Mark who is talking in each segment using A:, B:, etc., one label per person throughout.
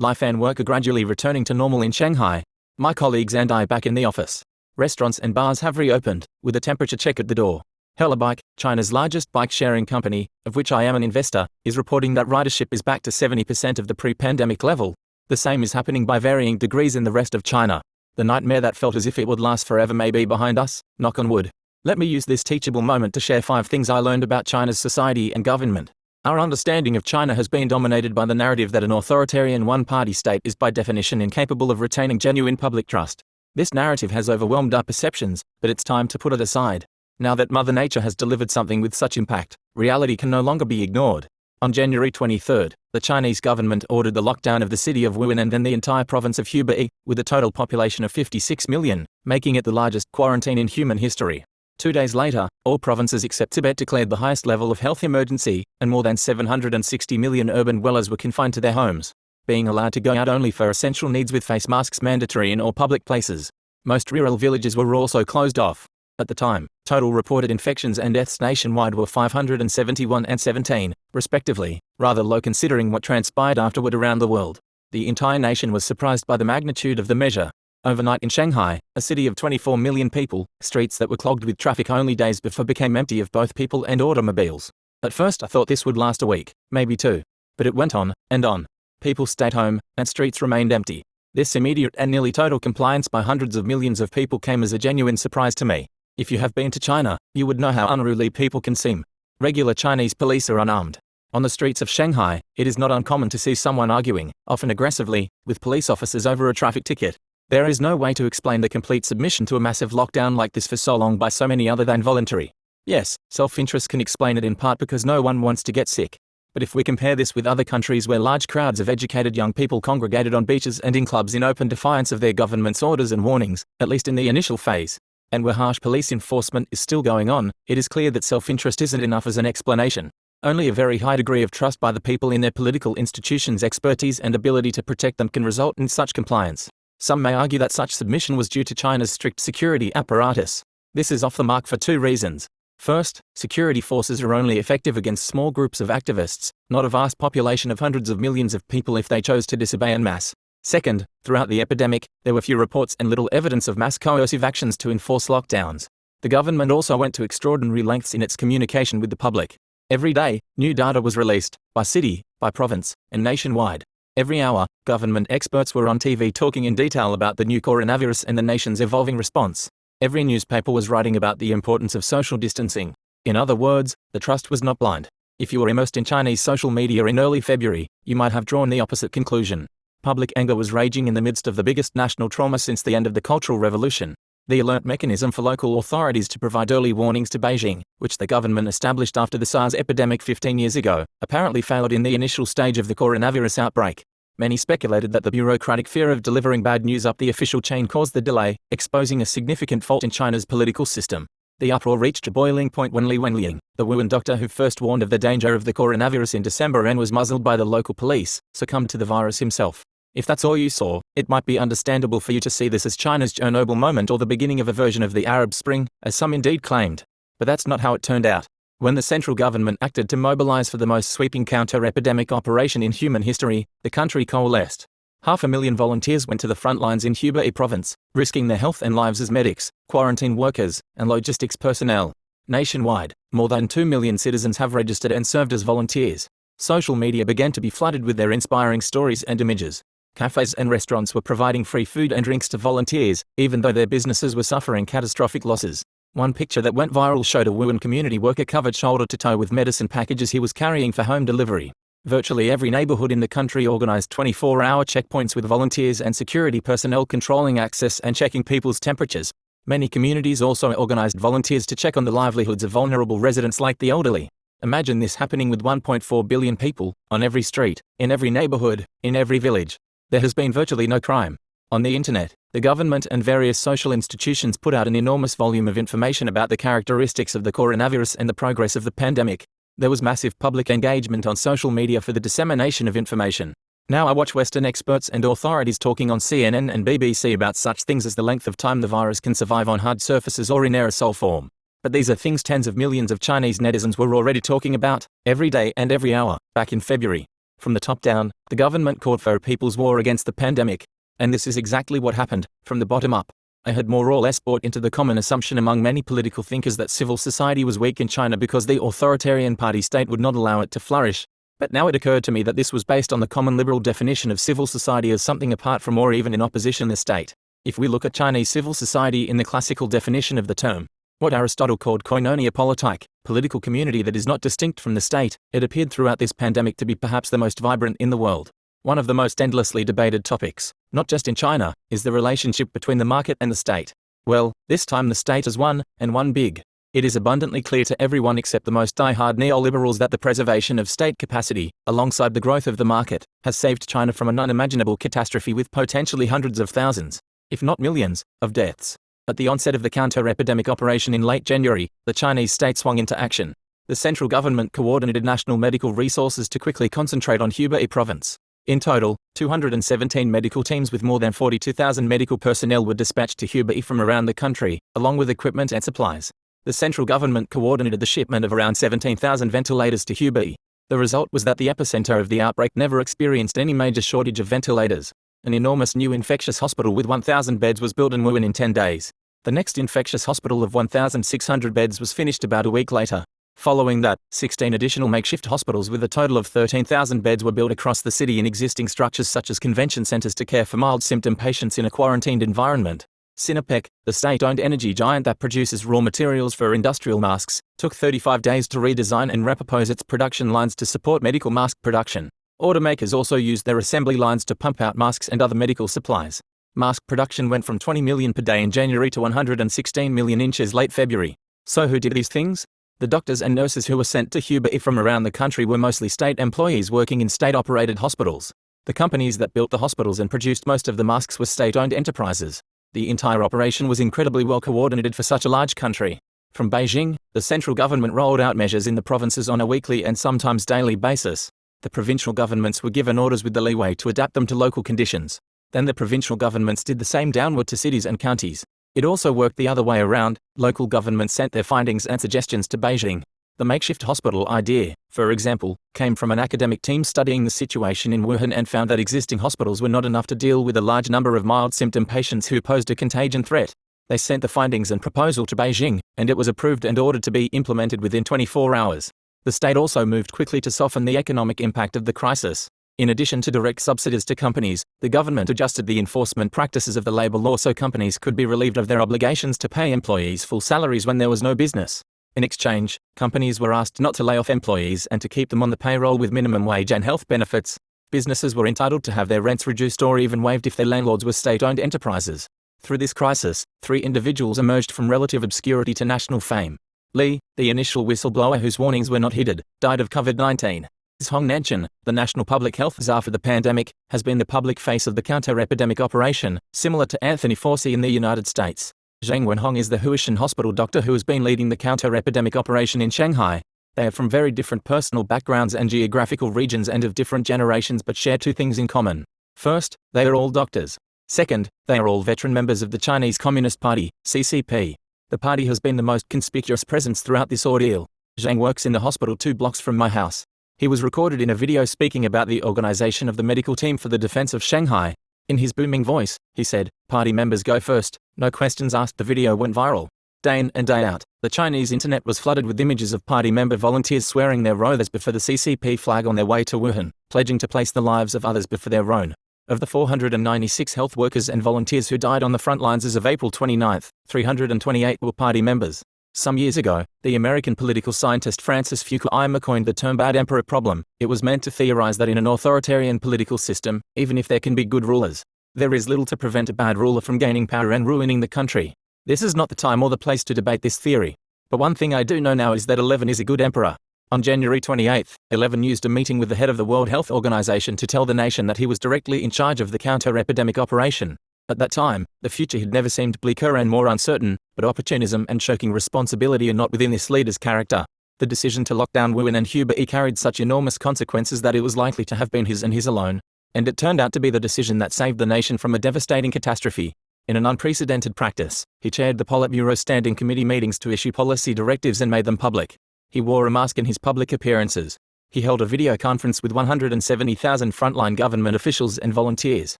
A: Life and work are gradually returning to normal in Shanghai. My colleagues and I back in the office. Restaurants and bars have reopened, with a temperature check at the door. Helabike, China's largest bike-sharing company, of which I am an investor, is reporting that ridership is back to 70% of the pre-pandemic level. The same is happening by varying degrees in the rest of China. The nightmare that felt as if it would last forever may be behind us, knock on wood. Let me use this teachable moment to share 5 things I learned about China's society and government. Our understanding of China has been dominated by the narrative that an authoritarian one-party state is by definition incapable of retaining genuine public trust. This narrative has overwhelmed our perceptions, but it's time to put it aside. Now that Mother Nature has delivered something with such impact, reality can no longer be ignored. On January 23, the Chinese government ordered the lockdown of the city of Wuhan and then the entire province of Hubei, with a total population of 56 million, making it the largest quarantine in human history. 2 days later, all provinces except Tibet declared the highest level of health emergency, and more than 760 million urban dwellers were confined to their homes, being allowed to go out only for essential needs with face masks mandatory in all public places. Most rural villages were also closed off. At the time, total reported infections and deaths nationwide were 571 and 17, respectively, rather low considering what transpired afterward around the world. The entire nation was surprised by the magnitude of the measure. Overnight in Shanghai, a city of 24 million people, streets that were clogged with traffic only days before became empty of both people and automobiles. At first I thought this would last a week, maybe 2. But it went on, and on. People stayed home, and streets remained empty. This immediate and nearly total compliance by hundreds of millions of people came as a genuine surprise to me. If you have been to China, you would know how unruly people can seem. Regular Chinese police are unarmed. On the streets of Shanghai, it is not uncommon to see someone arguing, often aggressively, with police officers over a traffic ticket. There is no way to explain the complete submission to a massive lockdown like this for so long by so many other than voluntary. Yes, self-interest can explain it in part because no one wants to get sick. But if we compare this with other countries where large crowds of educated young people congregated on beaches and in clubs in open defiance of their government's orders and warnings, at least in the initial phase, and where harsh police enforcement is still going on, it is clear that self-interest isn't enough as an explanation. Only a very high degree of trust by the people in their political institutions' expertise and ability to protect them can result in such compliance. Some may argue that such submission was due to China's strict security apparatus. This is off the mark for 2 reasons. First, security forces are only effective against small groups of activists, not a vast population of hundreds of millions of people if they chose to disobey en masse. Second, throughout the epidemic, there were few reports and little evidence of mass coercive actions to enforce lockdowns. The government also went to extraordinary lengths in its communication with the public. Every day, new data was released, by city, by province, and nationwide. Every hour, government experts were on TV talking in detail about the new coronavirus and the nation's evolving response. Every newspaper was writing about the importance of social distancing. In other words, the trust was not blind. If you were immersed in Chinese social media in early February, you might have drawn the opposite conclusion. Public anger was raging in the midst of the biggest national trauma since the end of the Cultural Revolution. The alert mechanism for local authorities to provide early warnings to Beijing, which the government established after the SARS epidemic 15 years ago, apparently failed in the initial stage of the coronavirus outbreak. Many speculated that the bureaucratic fear of delivering bad news up the official chain caused the delay, exposing a significant fault in China's political system. The uproar reached a boiling point when Li Wenliang, the Wuhan doctor who first warned of the danger of the coronavirus in December and was muzzled by the local police, succumbed to the virus himself. If that's all you saw, it might be understandable for you to see this as China's Chernobyl moment or the beginning of a version of the Arab Spring, as some indeed claimed. But that's not how it turned out. When the central government acted to mobilize for the most sweeping counter-epidemic operation in human history, the country coalesced. 500,000 volunteers went to the front lines in Hubei province, risking their health and lives as medics, quarantine workers, and logistics personnel. Nationwide, more than 2 million citizens have registered and served as volunteers. Social media began to be flooded with their inspiring stories and images. Cafes and restaurants were providing free food and drinks to volunteers, even though their businesses were suffering catastrophic losses. One picture that went viral showed a Wuhan community worker covered shoulder to toe with medicine packages he was carrying for home delivery. Virtually every neighborhood in the country organized 24-hour checkpoints with volunteers and security personnel controlling access and checking people's temperatures. Many communities also organized volunteers to check on the livelihoods of vulnerable residents like the elderly. Imagine this happening with 1.4 billion people, on every street, in every neighborhood, in every village. There has been virtually no crime. On the internet, the government and various social institutions put out an enormous volume of information about the characteristics of the coronavirus and the progress of the pandemic. There was massive public engagement on social media for the dissemination of information. Now I watch Western experts and authorities talking on CNN and BBC about such things as the length of time the virus can survive on hard surfaces or in aerosol form. But these are things tens of millions of Chinese netizens were already talking about, every day and every hour, back in February. From the top down, the government called for a people's war against the pandemic. And this is exactly what happened, from the bottom up. I had more or less bought into the common assumption among many political thinkers that civil society was weak in China because the authoritarian party state would not allow it to flourish. But now it occurred to me that this was based on the common liberal definition of civil society as something apart from or even in opposition to the state. If we look at Chinese civil society in the classical definition of the term, what Aristotle called koinonia politique, political community that is not distinct from the state, it appeared throughout this pandemic to be perhaps the most vibrant in the world. One of the most endlessly debated topics, not just in China, is the relationship between the market and the state. Well, this time the state is one, and one big. It is abundantly clear to everyone except the most die-hard neoliberals that the preservation of state capacity, alongside the growth of the market, has saved China from an unimaginable catastrophe with potentially hundreds of thousands, if not millions, of deaths. At the onset of the counter-epidemic operation in late January, the Chinese state swung into action. The central government coordinated national medical resources to quickly concentrate on Hubei province. In total, 217 medical teams with more than 42,000 medical personnel were dispatched to Hubei from around the country, along with equipment and supplies. The central government coordinated the shipment of around 17,000 ventilators to Hubei. The result was that the epicenter of the outbreak never experienced any major shortage of ventilators. An enormous new infectious hospital with 1,000 beds was built in Wuhan in 10 days. The next infectious hospital of 1,600 beds was finished about a week later. Following that, 16 additional makeshift hospitals with a total of 13,000 beds were built across the city in existing structures such as convention centers to care for mild symptom patients in a quarantined environment. Sinopec, the state-owned energy giant that produces raw materials for industrial masks, took 35 days to redesign and repurpose its production lines to support medical mask production. Automakers also used their assembly lines to pump out masks and other medical supplies. Mask production went from 20 million per day in January to 116 million in late February. So who did these things? The doctors and nurses who were sent to Hubei from around the country were mostly state employees working in state-operated hospitals. The companies that built the hospitals and produced most of the masks were state-owned enterprises. The entire operation was incredibly well coordinated for such a large country. From Beijing, the central government rolled out measures in the provinces on a weekly and sometimes daily basis. The provincial governments were given orders with the leeway to adapt them to local conditions. Then the provincial governments did the same downward to cities and counties. It also worked the other way around. Local governments sent their findings and suggestions to Beijing. The makeshift hospital idea, for example, came from an academic team studying the situation in Wuhan and found that existing hospitals were not enough to deal with a large number of mild symptom patients who posed a contagion threat. They sent the findings and proposal to Beijing, and it was approved and ordered to be implemented within 24 hours. The state also moved quickly to soften the economic impact of the crisis. In addition to direct subsidies to companies, the government adjusted the enforcement practices of the labor law so companies could be relieved of their obligations to pay employees full salaries when there was no business. In exchange, companies were asked not to lay off employees and to keep them on the payroll with minimum wage and health benefits. Businesses were entitled to have their rents reduced or even waived if their landlords were state-owned enterprises. Through this crisis, 3 individuals emerged from relative obscurity to national fame. Li, the initial whistleblower whose warnings were not heeded, died of COVID-19. Hong Nanchen, the national public health czar for the pandemic, has been the public face of the counter-epidemic operation, similar to Anthony Fauci in the United States. Zhang Wenhong is the Huishan hospital doctor who has been leading the counter-epidemic operation in Shanghai. They are from very different personal backgrounds and geographical regions and of different generations but share 2 things in common. First, they are all doctors. Second, they are all veteran members of the Chinese Communist Party, CCP. The party has been the most conspicuous presence throughout this ordeal. Zhang works in the hospital 2 blocks from my house. He was recorded in a video speaking about the organization of the medical team for the defense of Shanghai. In his booming voice, he said, "Party members go first, no questions asked." The video went viral. Day in and day out, the Chinese internet was flooded with images of party member volunteers swearing their oaths before the CCP flag on their way to Wuhan, pledging to place the lives of others before their own. Of the 496 health workers and volunteers who died on the front lines as of April 29, 328 were party members. Some years ago, the American political scientist Francis Fukuyama coined the term bad emperor problem. It was meant to theorize that in an authoritarian political system, even if there can be good rulers, there is little to prevent a bad ruler from gaining power and ruining the country. This is not the time or the place to debate this theory. But one thing I do know now is that 11 is a good emperor. On January 28, 11 used a meeting with the head of the World Health Organization to tell the nation that he was directly in charge of the counter-epidemic operation. At that time, the future had never seemed bleaker and more uncertain, but opportunism and choking responsibility are not within this leader's character. The decision to lock down Wuhan and Hubei carried such enormous consequences that it was likely to have been his and his alone. And it turned out to be the decision that saved the nation from a devastating catastrophe. In an unprecedented practice, he chaired the Politburo Standing Committee meetings to issue policy directives and made them public. He wore a mask in his public appearances. He held a video conference with 170,000 frontline government officials and volunteers.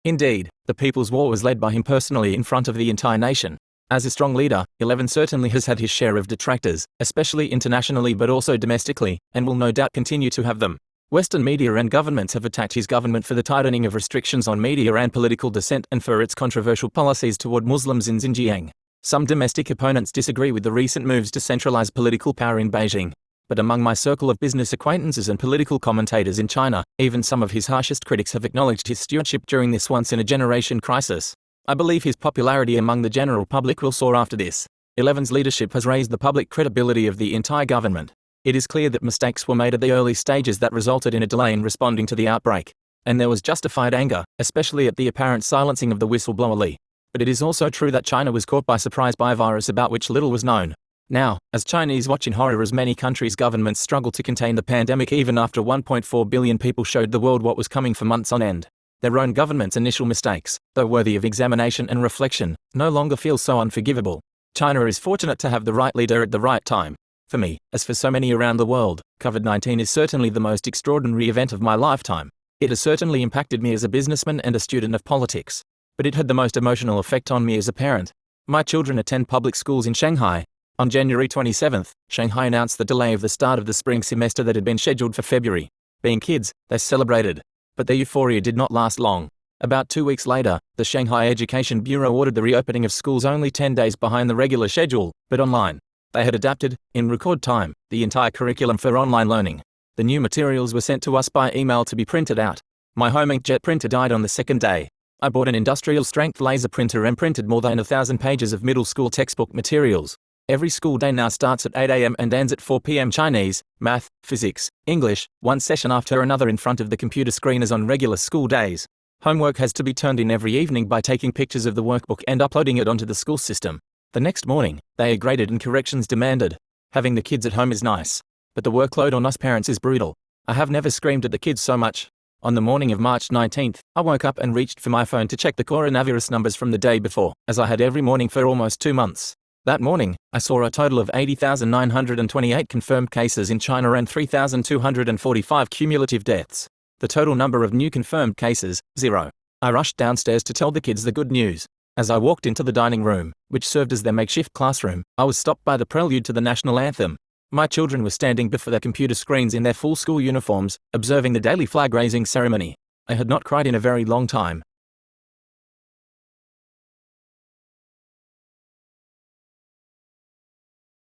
A: Indeed, the People's War was led by him personally in front of the entire nation. As a strong leader, 11 certainly has had his share of detractors, especially internationally but also domestically, and will no doubt continue to have them. Western media and governments have attacked his government for the tightening of restrictions on media and political dissent and for its controversial policies toward Muslims in Xinjiang. Some domestic opponents disagree with the recent moves to centralize political power in Beijing. But among my circle of business acquaintances and political commentators in China, even some of his harshest critics have acknowledged his stewardship during this once-in-a-generation crisis. I believe his popularity among the general public will soar after this. 11's leadership has raised the public credibility of the entire government. It is clear that mistakes were made at the early stages that resulted in a delay in responding to the outbreak. And there was justified anger, especially at the apparent silencing of the whistleblower Li. But it is also true that China was caught by surprise by a virus about which little was known. Now, as Chinese watch in horror as many countries' governments struggle to contain the pandemic even after 1.4 billion people showed the world what was coming for months on end. Their own government's initial mistakes, though worthy of examination and reflection, no longer feel so unforgivable. China is fortunate to have the right leader at the right time. For me, as for so many around the world, COVID-19 is certainly the most extraordinary event of my lifetime. It has certainly impacted me as a businessman and a student of politics. But it had the most emotional effect on me as a parent. My children attend public schools in Shanghai. On January 27th, Shanghai announced the delay of the start of the spring semester that had been scheduled for February. Being kids, they celebrated. But their euphoria did not last long. About 2 weeks later, the Shanghai Education Bureau ordered the reopening of schools only 10 days behind the regular schedule, but online. They had adapted, in record time, the entire curriculum for online learning. The new materials were sent to us by email to be printed out. My home inkjet printer died on the second day. I bought an industrial-strength laser printer and printed more than 1,000 pages of middle school textbook materials. Every school day now starts at 8 a.m. and ends at 4 p.m. Chinese, math, physics, English, one session after another in front of the computer screen as on regular school days. Homework has to be turned in every evening by taking pictures of the workbook and uploading it onto the school system. The next morning, they are graded and corrections demanded. Having the kids at home is nice, but the workload on us parents is brutal. I have never screamed at the kids so much. On the morning of March 19th, I woke up and reached for my phone to check the coronavirus numbers from the day before, as I had every morning for almost 2 months. That morning, I saw a total of 80,928 confirmed cases in China and 3,245 cumulative deaths. The total number of new confirmed cases, 0. I rushed downstairs to tell the kids the good news. As I walked into the dining room, which served as their makeshift classroom, I was stopped by the prelude to the national anthem. My children were standing before their computer screens in their full school uniforms, observing the daily flag-raising ceremony. I had not cried in a very long time,